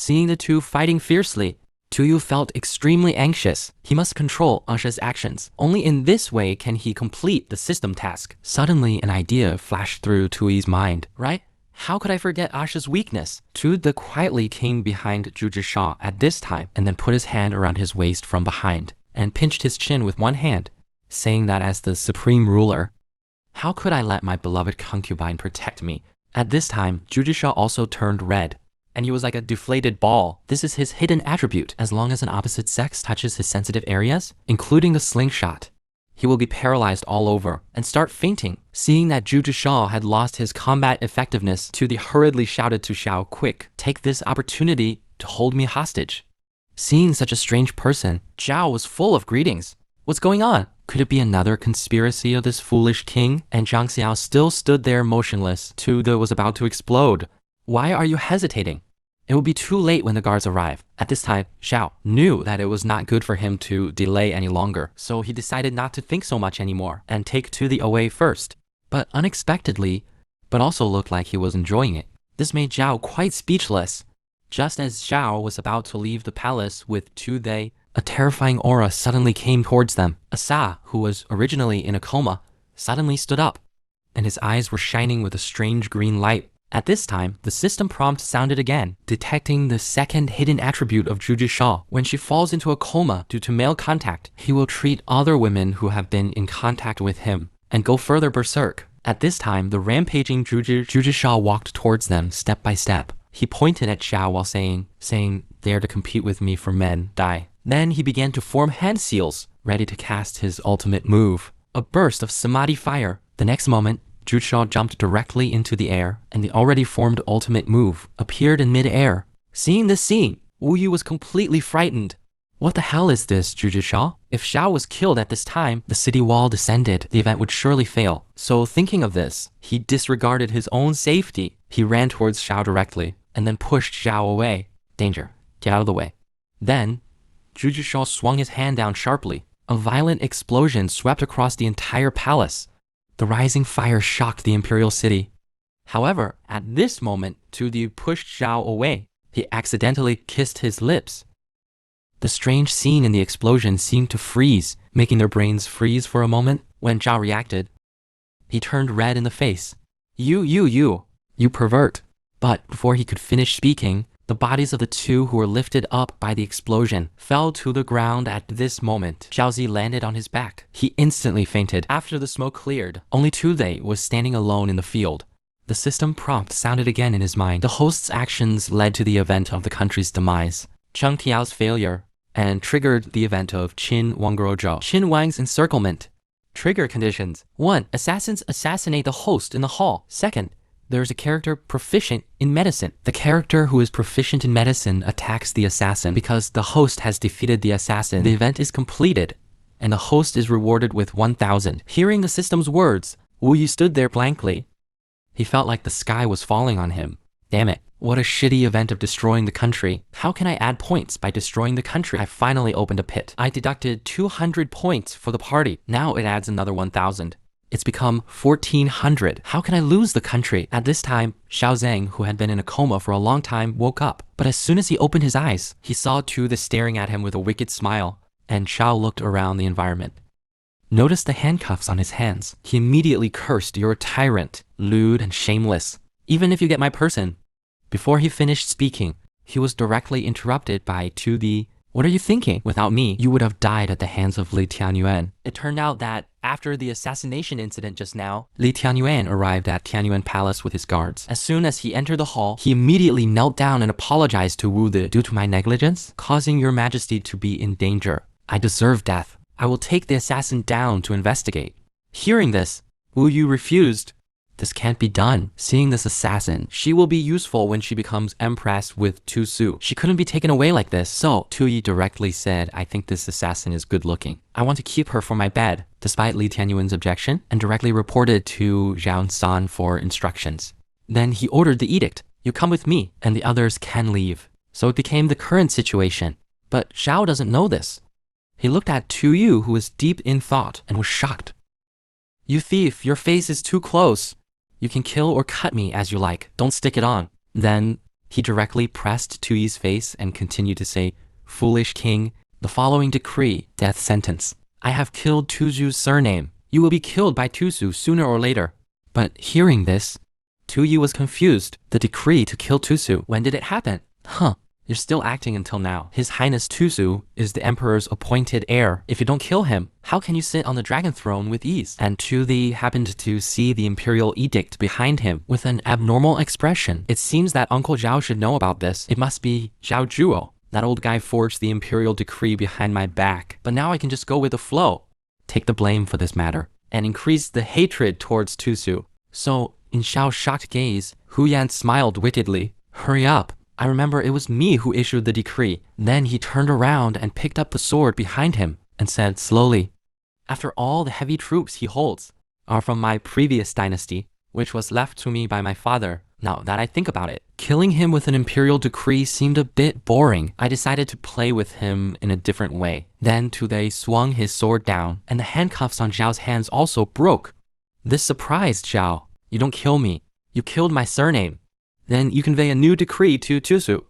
Seeing the two fighting fiercely, Tuyu felt extremely anxious. He must control Asha's actions. Only in this way can he complete the system task. Suddenly, an idea flashed through Tuyu's mind. Right? How could I forget Asha's weakness? Tuyu quietly came behind Jujisha at this time and then put his hand around his waist from behind and pinched his chin with one hand, saying that as the supreme ruler, how could I let my beloved concubine protect me? At this time, Jujisha also turned red, and he was like a deflated ball. This is his hidden attribute. As long as an opposite sex touches his sensitive areas, including the slingshot, he will be paralyzed all over and start fainting. Seeing that Jujisha had lost his combat effectiveness, Tuyu hurriedly shouted to Xiao, "Quick, take this opportunity to hold me hostage." Seeing such a strange person, Zhao was full of greetings. What's going on? Could it be another conspiracy of this foolish king? And Zhang Xiao still stood there motionless. Tuyu was about to explode. Why are you hesitating? It will be too late when the guards arrive. At this time, Xiao knew that it was not good for him to delay any longer, so he decided not to think so much anymore and take Tuyu away first. But unexpectedly, but also looked like he was enjoying it. This made Zhao quite speechless. Just as Xiao was about to leave the palace with Tuyu, a terrifying aura suddenly came towards them. Asa, who was originally in a coma, suddenly stood up, and his eyes were shining with a strange green light. At this time, the system prompt sounded again, detecting the second hidden attribute of Jujisha. When she falls into a coma due to male contact, he will treat other women who have been in contact with him and go further berserk. At this time, the rampaging Jujisha walked towards them step by step. He pointed at Xiao while saying, "Dare to compete with me for men, die." Then he began to form hand seals, ready to cast his ultimate move, a burst of samadhi fire. The next moment, Jujisha jumped directly into the air, and the already formed ultimate move appeared in mid-air. Seeing this scene, Wu Yu was completely frightened. What the hell is this, Jujisha? If Xiao was killed at this time, the city wall descended. The event would surely fail. So thinking of this, he disregarded his own safety. He ran towards Xiao directly, and then pushed Xiao away. Danger, get out of the way. Then, Jujisha swung his hand down sharply. A violent explosion swept across the entire palace. The rising fire shocked the imperial city. However, at this moment, Tuyu pushed Xiao away. He accidentally kissed his lips. The strange scene in the explosion seemed to freeze, making their brains freeze for a moment. When Zhao reacted, he turned red in the face. You pervert. But before he could finish speaking, the bodies of the two who were lifted up by the explosion fell to the ground at this moment. Zhaozi landed on his back. He instantly fainted. After the smoke cleared, only Tuyu was standing alone in the field. The system prompt sounded again in his mind. The host's actions led to the event of the country's demise, Cheng Tiao's failure, and triggered the event of Qin Wangguozhou. Qin Wang's encirclement. Trigger conditions. 1. Assassins assassinate the host in the hall. 2nd, there is a character proficient in medicine. The character who is proficient in medicine attacks the assassin. Because the host has defeated the assassin, the event is completed, and the host is rewarded with 1,000. Hearing the system's words, Wu Yu stood there blankly. He felt like the sky was falling on him. Damn it, what a shitty event of destroying the country. How can I add points by destroying the country? I finally opened a pit. I deducted 200 points for the party. Now it adds another 1,000. It's become 1,400. How can I lose the country? At this time, Xiao Zhang, who had been in a coma for a long time, woke up. But as soon as he opened his eyes, he saw Tuyu staring at him with a wicked smile, and Xiao looked around the environment. Notice the handcuffs on his hands. He immediately cursed, "You're a tyrant, lewd and shameless, even if you get my person." Before he finished speaking, he was directly interrupted by Tuyu. "What are you thinking? Without me, you would have died at the hands of Li Tianyuan." It turned out that after the assassination incident just now, Li Tianyuan arrived at Tianyuan Palace with his guards. As soon as he entered the hall, he immediately knelt down and apologized to Wu De. "Due to my negligence, causing your majesty to be in danger, I deserve death. I will take the assassin down to investigate." Hearing this, Wu Yu refused. This can't be done. Seeing this assassin, she will be useful when she becomes empress with Tu Su. She couldn't be taken away like this. So Tuyi directly said, "I think this assassin is good looking. I want to keep her for my bed," despite Li Tianyuan's objection, and directly reported to Zhao San for instructions. Then he ordered the edict. "You come with me, and the others can leave." So it became the current situation. But Zhao doesn't know this. He looked at Tu Yu, who was deep in thought, and was shocked. "You thief, your face is too close. You can kill or cut me as you like. Don't stick it on." Then He directly pressed Tuyi's face and continued to say, "Foolish king, the following decree, death sentence. I have killed Tuzu's surname. You will be killed by Tuzu sooner or later." But hearing this, Tuyi was confused. The decree to kill Tuzu, when did it happen? You're still acting until now. His Highness Tuzu is the emperor's appointed heir. If you don't kill him, how can you sit on the dragon throne with ease? And Tuyi happened to see the imperial edict behind him with an abnormal expression. It seems that Uncle Zhao should know about this. It must be Zhao Zhuo. That old guy forged the imperial decree behind my back. But now I can just go with the flow, take the blame for this matter, and increase the hatred towards Tuzu. So, in Xiao's shocked gaze, Hu Yan smiled wickedly. "Hurry up. I remember it was me who issued the decree." Then he turned around and picked up the sword behind him and said slowly, "After all, the heavy troops he holds are from my previous dynasty, which was left to me by my father. Now that I think about it, killing him with an imperial decree seemed a bit boring. I decided to play with him in a different way." Then Tuyi swung his sword down, and the handcuffs on Zhao's hands also broke. This surprised Zhao. "You don't kill me. You killed my surname. Then you convey a new decree to Tuzu."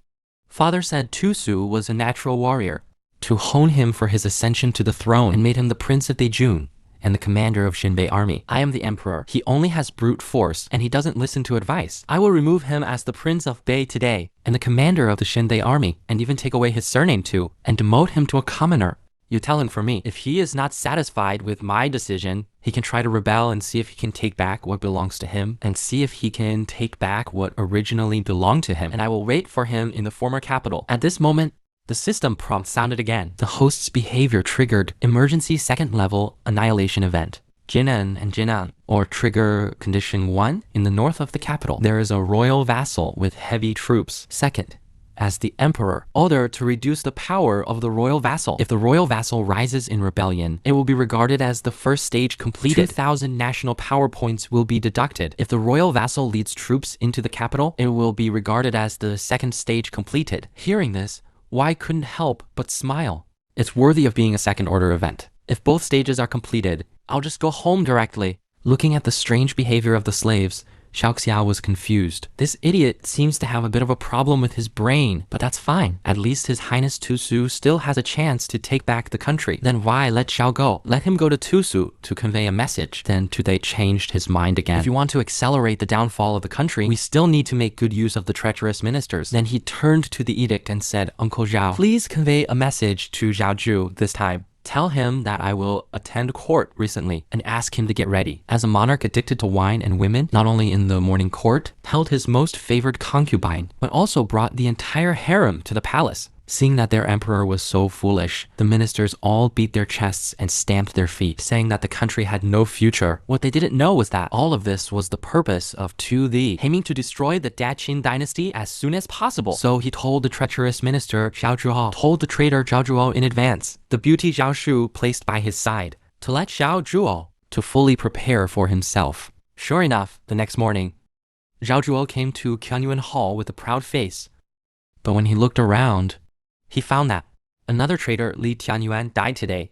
Father said Tuzu was a natural warrior, to hone him for his ascension to the throne, and made him the Prince of Dejun and the commander of Xinbei army. I am the emperor. He only has brute force, and he doesn't listen to advice. I will remove him as the Prince of Bei today, and the commander of the Xinbei army, and even take away his surname too, and demote him to a commoner. You tell him for me. If he is not satisfied with my decision, he can try to rebel and see if he can take back what belongs to him, and see if he can take back what originally belonged to him. And I will wait for him in the former capital. At this moment, the system prompt sounded again. The host's behavior triggered emergency second level annihilation event. Jinan and Jinan, or trigger condition 1, in the north of the capital. There is a royal vassal with heavy troops. Second, as the emperor, order to reduce the power of the royal vassal. If the royal vassal rises in rebellion, it will be regarded as the first stage completed. 2,000 national power points will be deducted. If the royal vassal leads troops into the capital, it will be regarded as the second stage completed. Hearing this, Wai couldn't help but smile. It's worthy of being a second order event. If both stages are completed, I'll just go home directly. Looking at the strange behavior of the slaves, Xiao was confused. This idiot seems to have a bit of a problem with his brain, but that's fine. At least His Highness Tuzu still has a chance to take back the country. Then why let Xiao go? Let him go to Tuzu to convey a message. Then Tuyi changed his mind again. If you want to accelerate the downfall of the country, we still need to make good use of the treacherous ministers. Then he turned to the edict and said, "Uncle Zhao, please convey a message to Zhao Zhu this time. Tell him that I will attend court recently and ask him to get ready." As a monarch addicted to wine and women, not only in the morning court, held his most favored concubine, but also brought the entire harem to the palace. Seeing that their emperor was so foolish, the ministers all beat their chests and stamped their feet, saying that the country had no future. What they didn't know was that all of this was the purpose of Tuyi, aiming to destroy the Daqin dynasty as soon as possible. So he told the treacherous minister Zhao Zhuo, told the traitor Zhao Zhuo in advance, the beauty Zhao Shu placed by his side, to let Zhao Zhuo to fully prepare for himself. Sure enough, the next morning, Zhao Zhuo came to Qianyuan Hall with a proud face. But when he looked around, he found that another traitor, Li Tianyuan, died today.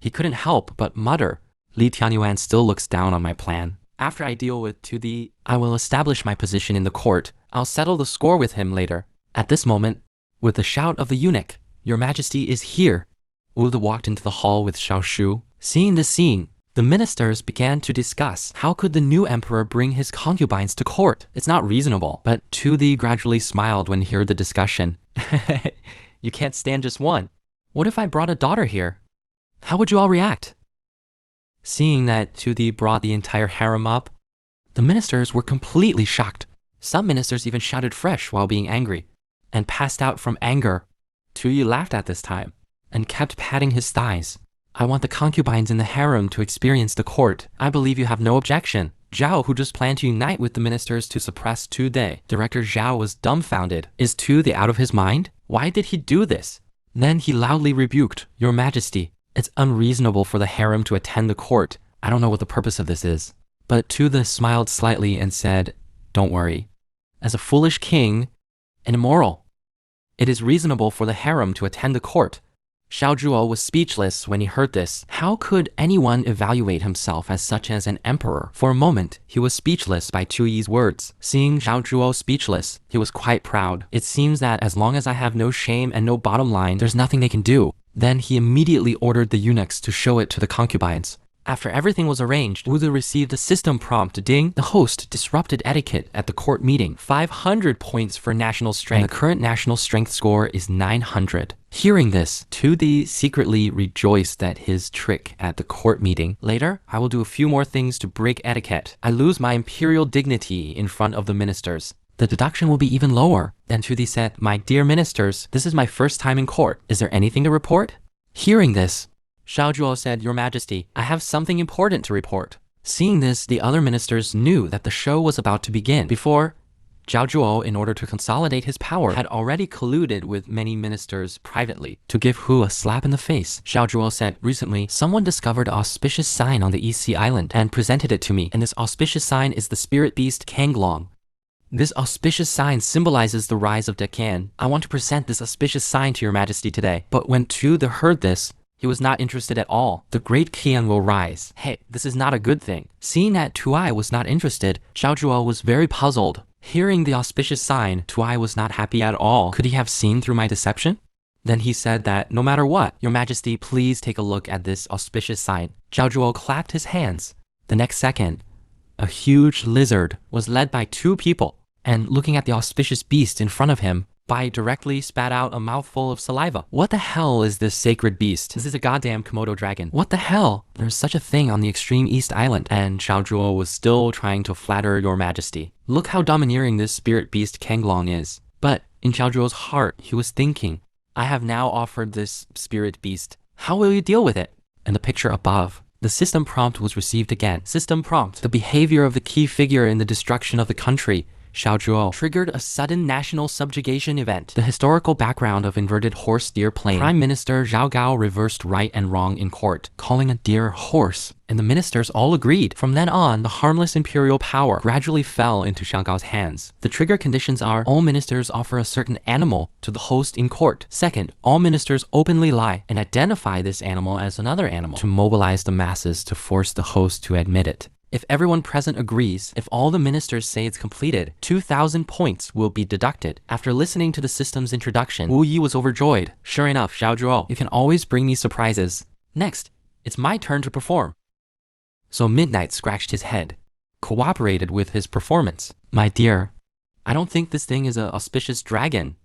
He couldn't help but mutter, "Li Tianyuan still looks down on my plan. After I deal with Tuyi, I will establish my position in the court. I'll settle the score with him later." At this moment, with the shout of the eunuch, "Your Majesty is here," Wu walked into the hall with Xiao Shu. Seeing this scene, the ministers began to discuss how could the new emperor bring his concubines to court. It's not reasonable. But Tuyi gradually smiled when he heard the discussion. "You can't stand just one. What if I brought a daughter here? How would you all react?" Seeing that Tuyi brought the entire harem up, the ministers were completely shocked. Some ministers even shouted fresh while being angry and passed out from anger. Tuyi laughed at this time and kept patting his thighs. "I want the concubines in the harem to experience the court. I believe you have no objection." Zhao, who just planned to unite with the ministers to suppress Tuyi. Director Zhao was dumbfounded. Is Tuyi out of his mind? Why did he do this? Then he loudly rebuked, "Your Majesty, it's unreasonable for the harem to attend the court. I don't know what the purpose of this is." But Tuyi smiled slightly and said, "Don't worry. As a foolish king and immoral, it is reasonable for the harem to attend the court. Xiao Zhuo was speechless when he heard this. How could anyone evaluate himself as such as an emperor? For a moment, he was speechless by Tu Yi's words. Seeing Xiao Zhuo speechless, he was quite proud. It seems that as long as I have no shame and no bottom line, there's nothing they can do. Then he immediately ordered the eunuchs to show it to the concubines. After everything was arranged, Wu Zi received a system prompt. Ding! The host disrupted etiquette at the court meeting. 500 points for national strength. And the current national strength score is 900. Hearing this, Tu Di secretly rejoiced at his trick at the court meeting. Later, I will do a few more things to break etiquette. I lose my imperial dignity in front of the ministers. The deduction will be even lower. Then Tu Di said, "My dear ministers, this is my first time in court. Is there anything to report?" Hearing this, Xiao Zhuo said, "Your Majesty, I have something important to report." Seeing this, the other ministers knew that the show was about to begin. Before, Xiao Zhuo, in order to consolidate his power, had already colluded with many ministers privately to give Hu a slap in the face. Xiao Zhuo said, "Recently, someone discovered an auspicious sign on the East Sea Island and presented it to me, and this auspicious sign is the spirit beast Kanglong. This auspicious sign symbolizes the rise of Deccan. I want to present this auspicious sign to your Majesty today." But when Tu Di heard this, he was not interested at all. The great Qian will rise. Hey, this is not a good thing. Seeing that Tuai was not interested, Xiao Zhuo was very puzzled. Hearing the auspicious sign, Tuai was not happy at all. Could he have seen through my deception? Then he said that, "No matter what, your Majesty, please take a look at this auspicious sign." Xiao Zhuo clapped his hands. The next second, a huge lizard was led by two people, and looking at the auspicious beast in front of him, Bai directly spat out a mouthful of saliva. What the hell is this sacred beast? This is a goddamn Komodo dragon. What the hell? There's such a thing on the extreme East Island. And Xiao Zhuo was still trying to flatter your Majesty. Look how domineering this spirit beast Kanglong is. But in Xiao Zhuo's heart, he was thinking, I have now offered this spirit beast. How will you deal with it? And the picture above, the system prompt was received again. System prompt. The behavior of the key figure in the destruction of the country, Xiao Zhuo, triggered a sudden national subjugation event. The historical background of inverted horse-deer plane. Prime Minister Zhao Gao reversed right and wrong in court, calling a deer horse, and the ministers all agreed. From then on, the harmless imperial power gradually fell into Xiao Gao's hands. The trigger conditions are: all ministers offer a certain animal to the host in court. Second, all ministers openly lie and identify this animal as another animal to mobilize the masses to force the host to admit it. If everyone present agrees, if all the ministers say it's completed, 2,000 points will be deducted. After listening to the system's introduction, Wu Yi was overjoyed. Sure enough, Xiao Zhuo, you can always bring me surprises. Next, it's my turn to perform. So Midnight scratched his head, cooperated with his performance. My dear, I don't think this thing is an auspicious dragon.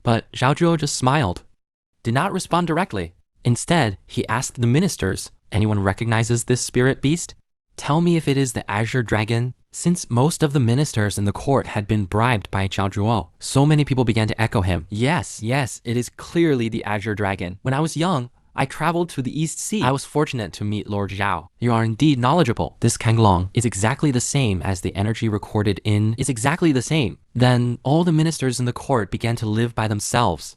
But Xiao Zhuo just smiled, did not respond directly. Instead, he asked the ministers, anyone recognizes this spirit beast? Tell me if it is the Azure Dragon. Since most of the ministers in the court had been bribed by Xiao Zhuo, so many people began to echo him. Yes, it is clearly the Azure Dragon. When I was young, I traveled to the East Sea. I was fortunate to meet Lord Zhao. You are indeed knowledgeable. This Kanglong is exactly the same as the energy recorded in is exactly the same. Then all the ministers in the court began to live by themselves.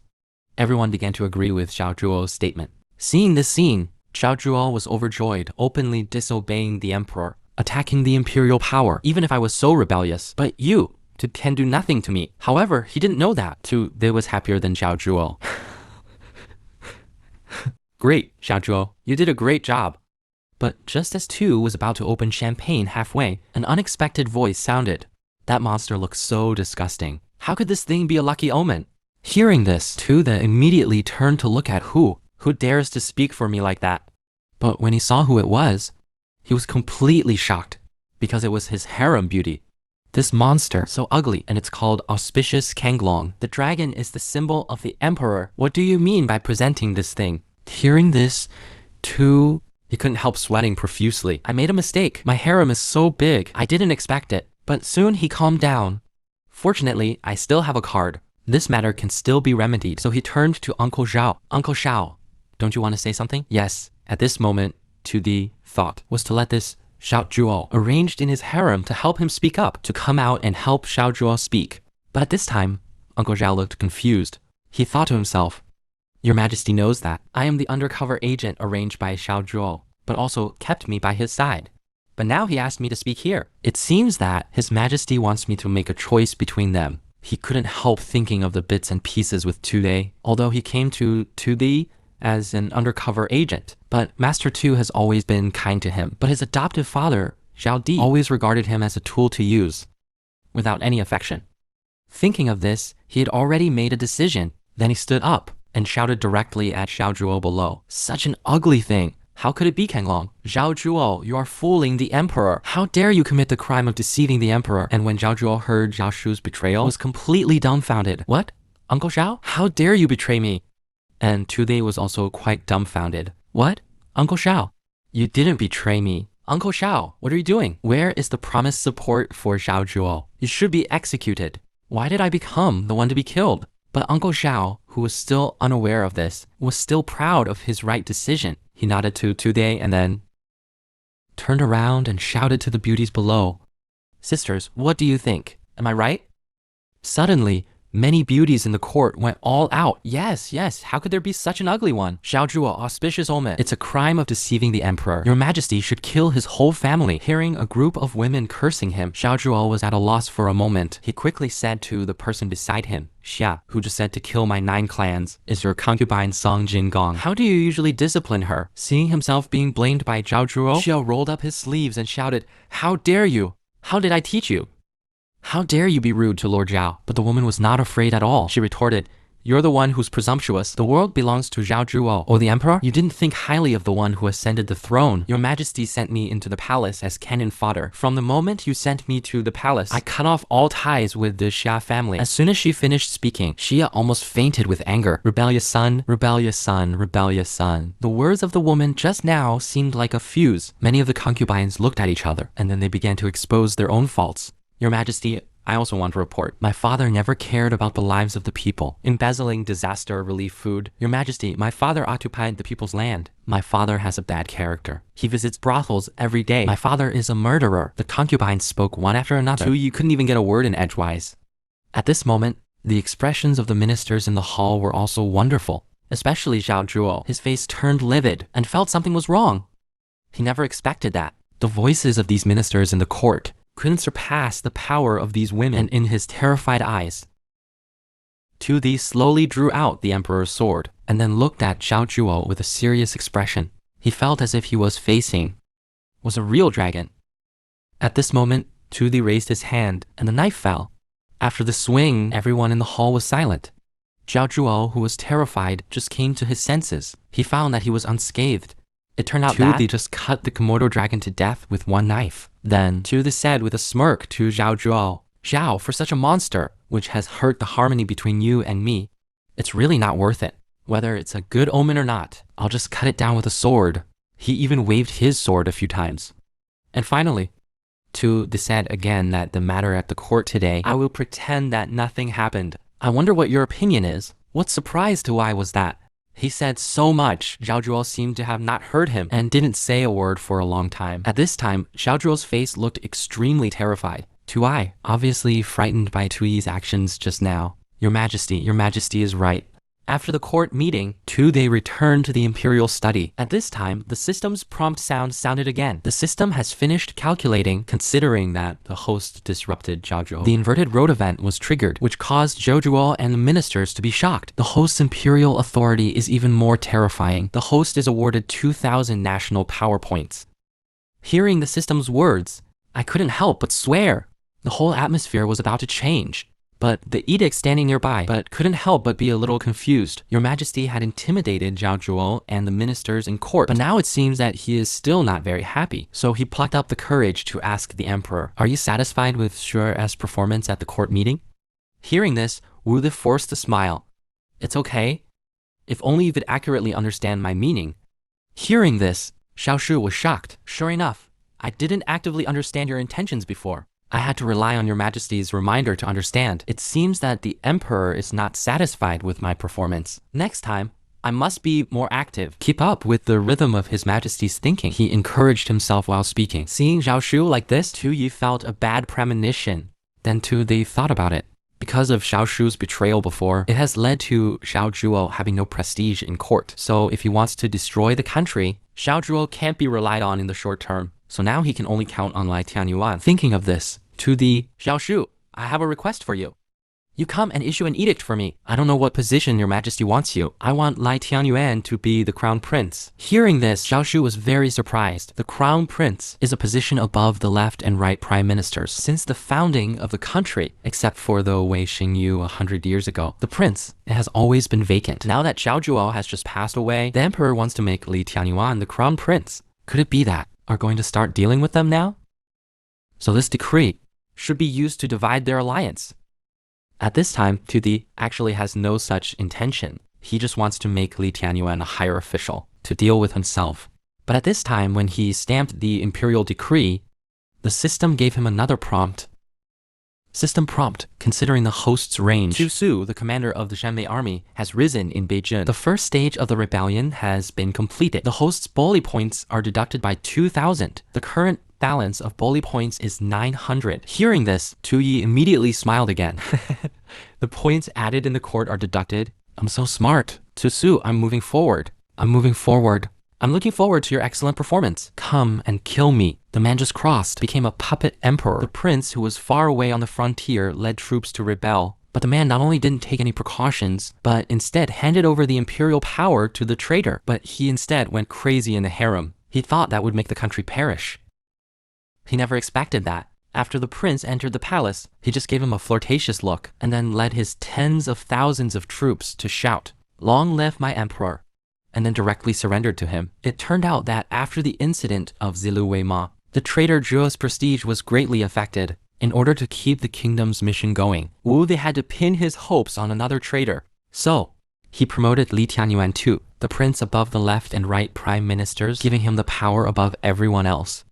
Everyone began to agree with Xiao Zhuo's statement. Seeing this scene, Xiao Zhuo was overjoyed, openly disobeying the emperor, attacking the imperial power, even if I was so rebellious. But you can do nothing to me. However, he didn't know that. Tu Di was happier than Xiao Zhuo. Great, Xiao Zhuo, you did a great job. But just as Tu was about to open champagne halfway, an unexpected voice sounded. That monster looks so disgusting. How could this thing be a lucky omen? Hearing this, Tu Di immediately turned to look at Hu. Who dares to speak for me like that? But when he saw who it was, he was completely shocked, because it was his harem beauty. This monster, so ugly, and it's called Auspicious Kanglong. The dragon is the symbol of the emperor. What do you mean by presenting this thing? Hearing this, he couldn't help sweating profusely. I made a mistake. My harem is so big. I didn't expect it. But soon he calmed down. Fortunately, I still have a card. This matter can still be remedied. So he turned to Uncle Zhao. Uncle Zhao, don't you want to say something? Yes. At this moment, Tu Di thought was to let this Xiao Zhuo, arranged in his harem to help him speak up, to come out and help Xiao Zhuo speak. But at this time, Uncle Zhao looked confused. He thought to himself, Your Majesty knows that I am the undercover agent arranged by Xiao Zhuo, but also kept me by his side. But now he asked me to speak here. It seems that His Majesty wants me to make a choice between them. He couldn't help thinking of the bits and pieces with Tu Di. Although he came to Tu Di as an undercover agent. But Master Tu has always been kind to him. But his adoptive father, Zhao Di, always regarded him as a tool to use, without any affection. Thinking of this, he had already made a decision. Then he stood up and shouted directly at Zhao Zhuo below. Such an ugly thing. How could it be, Kenglong? Zhao Zhuo, you are fooling the emperor. How dare you commit the crime of deceiving the emperor? And when Zhao Zhuo heard Zhao Shu's betrayal, was completely dumbfounded. What? Uncle Zhao? How dare you betray me? And Tu Dei was also quite dumbfounded. What? Uncle Zhao? You didn't betray me. Uncle Zhao, what are you doing? Where is the promised support for Zhao Zhuo? You should be executed. Why did I become the one to be killed? But Uncle Zhao, who was still unaware of this, was still proud of his right decision. He nodded to Tu Dei and then turned around and shouted to the beauties below. Sisters, what do you think? Am I right? Suddenly, many beauties in the court went all out. Yes, how could there be such an ugly one? Zhao Zhuo, auspicious omen. It's a crime of deceiving the emperor. Your Majesty should kill his whole family. Hearing a group of women cursing him, Zhao Zhuo was at a loss for a moment. He quickly said to the person beside him, Xia, who just said to kill my 9 clans, is your concubine Song Jingong. How do you usually discipline her? Seeing himself being blamed by Zhao Zhuo, Xia rolled up his sleeves and shouted, How dare you? How did I teach you? How dare you be rude to Lord Zhao? But the woman was not afraid at all. She retorted, You're the one who's presumptuous. The world belongs to Zhao Zhuo. Oh, the emperor? You didn't think highly of the one who ascended the throne. Your Majesty sent me into the palace as cannon fodder. From the moment you sent me to the palace, I cut off all ties with the Xia family. As soon as she finished speaking, Xia almost fainted with anger. Rebellious son, rebellious son, rebellious son. The words of the woman just now seemed like a fuse. Many of the concubines looked at each other, and then they began to expose their own faults. Your Majesty, I also want to report. My father never cared about the lives of the people, embezzling disaster relief food. Your Majesty, my father occupied the people's land. My father has a bad character. He visits brothels every day. My father is a murderer. The concubines spoke one after another. Tu, you couldn't even get a word in edgewise. At this moment, the expressions of the ministers in the hall were also wonderful, especially Zhao Zhuo. His face turned livid and felt something was wrong. He never expected that. The voices of these ministers in the court couldn't surpass the power of these women, and in his terrified eyes, Tu Di slowly drew out the emperor's sword and then looked at Zhao Zhuo with a serious expression. He felt as if he was a real dragon. At this moment, Tu Di raised his hand and the knife fell. After the swing, everyone in the hall was silent. Zhao Zhuo, who was terrified, just came to his senses. He found that he was unscathed. It turned out that they just cut the Komodo dragon to death with one knife. Then Tu Di said with a smirk to Zhao Zhuo, Zhao, for such a monster, which has hurt the harmony between you and me, it's really not worth it. Whether it's a good omen or not, I'll just cut it down with a sword. He even waved his sword a few times. And finally, Tu Di said again that the matter at the court today, I will pretend that nothing happened. I wonder what your opinion is. What surprise to I was that? He said so much, Zhao Zhuo seemed to have not heard him and didn't say a word for a long time. At this time, Zhao Zhuo's face looked extremely terrified. Tuai, obviously frightened by Tui's actions just now. Your Majesty is right. After the court meeting, Tu Dei returned to the imperial study. At this time, the system's prompt sound sounded again. The system has finished calculating, considering that the host disrupted Zhao Zhuo. The inverted road event was triggered, which caused Zhou Zhuo and the ministers to be shocked. The host's imperial authority is even more terrifying. The host is awarded 2,000 national power points. Hearing the system's words, I couldn't help but swear. The whole atmosphere was about to change. But the edict standing nearby, couldn't help but be a little confused. Your Majesty had intimidated Zhao Zhuo and the ministers in court, but now it seems that he is still not very happy. So he plucked up the courage to ask the emperor, are you satisfied with Shu's performance at the court meeting? Hearing this, Wu De forced a smile. It's okay. If only you could accurately understand my meaning. Hearing this, Xiao Shu was shocked. Sure enough, I didn't actively understand your intentions before. I had to rely on your Majesty's reminder to understand. It seems that the emperor is not satisfied with my performance. Next time, I must be more active. Keep up with the rhythm of his Majesty's thinking. He encouraged himself while speaking. Seeing Zhao Shu like this, Tu Yi felt a bad premonition. Then Tu Di thought about it. Because of Xiao Shu's betrayal before, it has led to Zhao Zhuo having no prestige in court. So if he wants to destroy the country, Zhao Zhuo can't be relied on in the short term. So now he can only count on Lai Tianyuan. Thinking of this, Tu Di, Xiao Shu, I have a request for you. You come and issue an edict for me. I don't know what position your majesty wants you. I want Lai Tianyuan to be the crown prince. Hearing this, Zhao Shu was very surprised. The crown prince is a position above the left and right prime ministers. Since the founding of the country, except for the Wei Xingyu 100 years ago, the prince has always been vacant. Now that Zhao Zhuo has just passed away, the emperor wants to make Li Tianyuan the crown prince. Could it be that are going to start dealing with them now? So this decree should be used to divide their alliance. At this time, Tu Di actually has no such intention. He just wants to make Li Tianyuan a higher official to deal with himself. But at this time, when he stamped the imperial decree, the system gave him another prompt. System prompt, considering the host's range. Tu Su, the commander of the Shanwei army, has risen in Beijing. The first stage of the rebellion has been completed. The host's bully points are deducted by 2,000. The current balance of bully points is 900. Hearing this, Tu Yi immediately smiled again. The points added in the court are deducted. I'm so smart. Tu Su, I'm moving forward. I'm moving forward. I'm looking forward to your excellent performance. Come and kill me. The man just crossed, became a puppet emperor. The prince, who was far away on the frontier, led troops to rebel. But the man not only didn't take any precautions, but instead handed over the imperial power to the traitor. But he instead went crazy in the harem. He thought that would make the country perish. He never expected that. After the prince entered the palace, he just gave him a flirtatious look and then led his tens of thousands of troops to shout, "Long live my emperor," and then directly surrendered to him. It turned out that after the incident of Zilu Weima, the traitor Zhuo's prestige was greatly affected. In order to keep the kingdom's mission going, Wu they had to pin his hopes on another traitor. So, he promoted Li Tianyuan too, the prince above the left and right prime ministers, giving him the power above everyone else.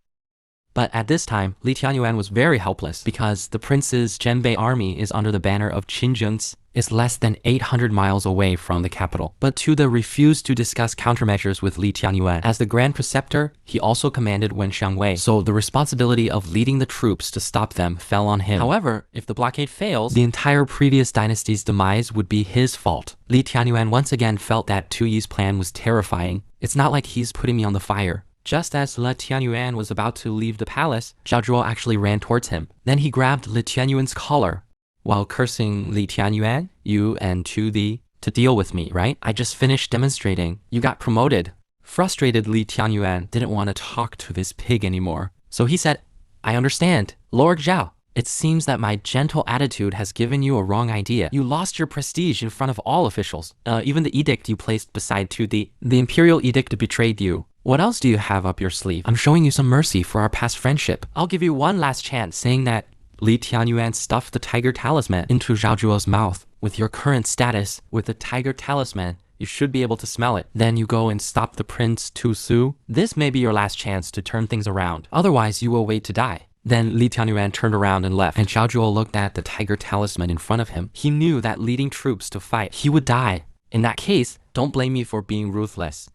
But at this time, Li Tianyuan was very helpless because the prince's Zhenbei army is under the banner of Qinzheng's, is less than 800 miles away from the capital. But Tu De refused to discuss countermeasures with Li Tianyuan. As the grand preceptor, he also commanded Wen Xiangwei, so the responsibility of leading the troops to stop them fell on him. However, if the blockade fails, the entire previous dynasty's demise would be his fault. Li Tianyuan once again felt that Tu Yi's plan was terrifying. It's not like he's putting me on the fire. Just as Li Tianyuan was about to leave the palace, Zhao Zhuo actually ran towards him. Then he grabbed Li Tianyuan's collar, while cursing Li Tianyuan, "You and Tu Di, to deal with me, right? I just finished demonstrating. You got promoted." Frustrated, Li Tianyuan didn't want to talk to this pig anymore. So he said, "I understand. Lord Zhao, it seems that my gentle attitude has given you a wrong idea. You lost your prestige in front of all officials. Even the edict you placed beside Tu Di. The imperial edict betrayed you. What else do you have up your sleeve? I'm showing you some mercy for our past friendship. I'll give you one last chance," saying that Li Tianyuan stuffed the tiger talisman into Zhao Zhuo's mouth. With your current status, with the tiger talisman, you should be able to smell it. Then you go and stop the prince Tu Su. This may be your last chance to turn things around. Otherwise, you will wait to die. Then Li Tianyuan turned around and left, and Zhao Zhuo looked at the tiger talisman in front of him. He knew that leading troops to fight, he would die. In that case, don't blame me for being ruthless.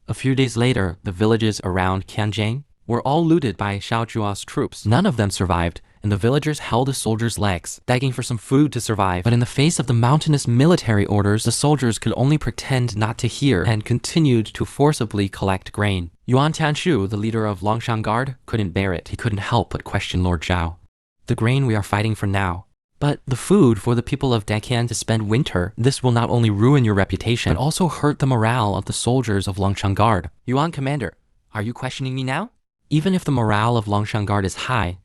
A few days later, the villages around Qianjiang were all looted by Zhao Zhuo's troops. None of them survived, and the villagers held the soldiers' legs, begging for some food to survive. But in the face of the mountainous military orders, the soldiers could only pretend not to hear and continued to forcibly collect grain. Yuan Tianshu, the leader of Longshan Guard, couldn't bear it. He couldn't help but question Lord Zhao. "The grain we are fighting for now, but the food for the people of Daqian to spend winter, this will not only ruin your reputation, but also hurt the morale of the soldiers of Longshan Guard." "Yuan Commander, are you questioning me now? Even if the morale of Longshan Guard is high,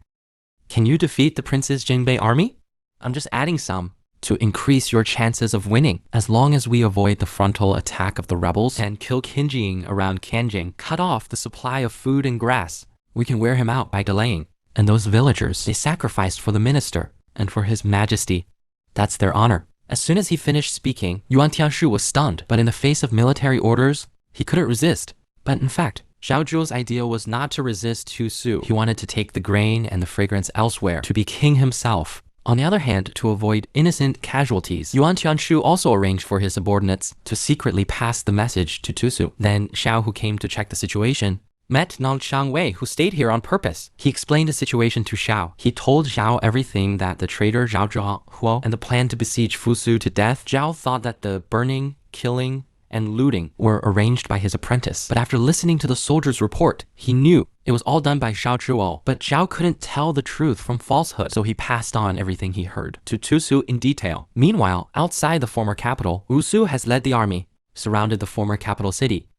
can you defeat the prince's Jinbei army? I'm just adding some to increase your chances of winning. As long as we avoid the frontal attack of the rebels and kill Qinjing around Qianjiang, cut off the supply of food and grass, we can wear him out by delaying. And those villagers, they sacrificed for the minister and for his majesty. That's their honor." As soon as he finished speaking, Yuan Tianshu was stunned, but in the face of military orders, he couldn't resist. But in fact, Zhao Zhuo's idea was not to resist Tu Su. He wanted to take the grain and the fragrance elsewhere, to be king himself. On the other hand, to avoid innocent casualties, Yuan Tianshu also arranged for his subordinates to secretly pass the message to Tu Su. Then Xiao, who came to check the situation, met Nan Xiangwei, who stayed here on purpose. He explained the situation to Xiao. He told Xiao everything, that the traitor Zhao Zhuo and the plan to besiege Fusu to death. Zhao thought that the burning, killing, and looting were arranged by his apprentice. But after listening to the soldier's report, he knew it was all done by Xiao Zhiwo. But Zhao couldn't tell the truth from falsehood, so he passed on everything he heard to Tu Su in detail. Meanwhile, outside the former capital, Wu Su has led the army, surrounded the former capital city.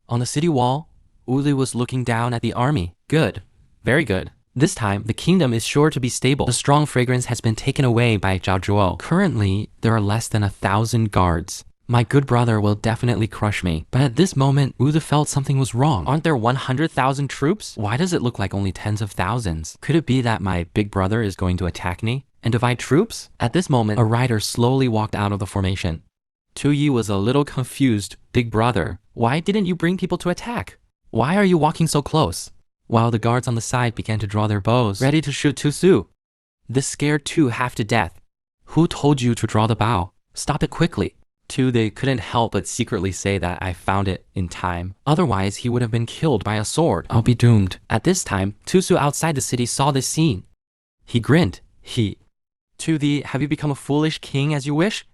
On the city wall, Wu Li was looking down at the army. Good. Very good. This time, the kingdom is sure to be stable. The strong fragrance has been taken away by Zhao Zhuo. Currently, there are less than 1,000 guards. My good brother will definitely crush me. But at this moment, Wu Li felt something was wrong. Aren't there 100,000 troops? Why does it look like only tens of thousands? Could it be that my big brother is going to attack me and divide troops? At this moment, a rider slowly walked out of the formation. Tu Yi was a little confused. Big brother, why didn't you bring people to attack? Why are you walking so close? While the guards on the side began to draw their bows, ready to shoot Tu Su. This scared Tu half to death. Who told you to draw the bow? Stop it quickly. Tu, they couldn't help but secretly say that I found it in time. Otherwise, he would have been killed by a sword. I'll be doomed. At this time, Tu Su outside the city saw this scene. He grinned. Tu, have you become a foolish king as you wish?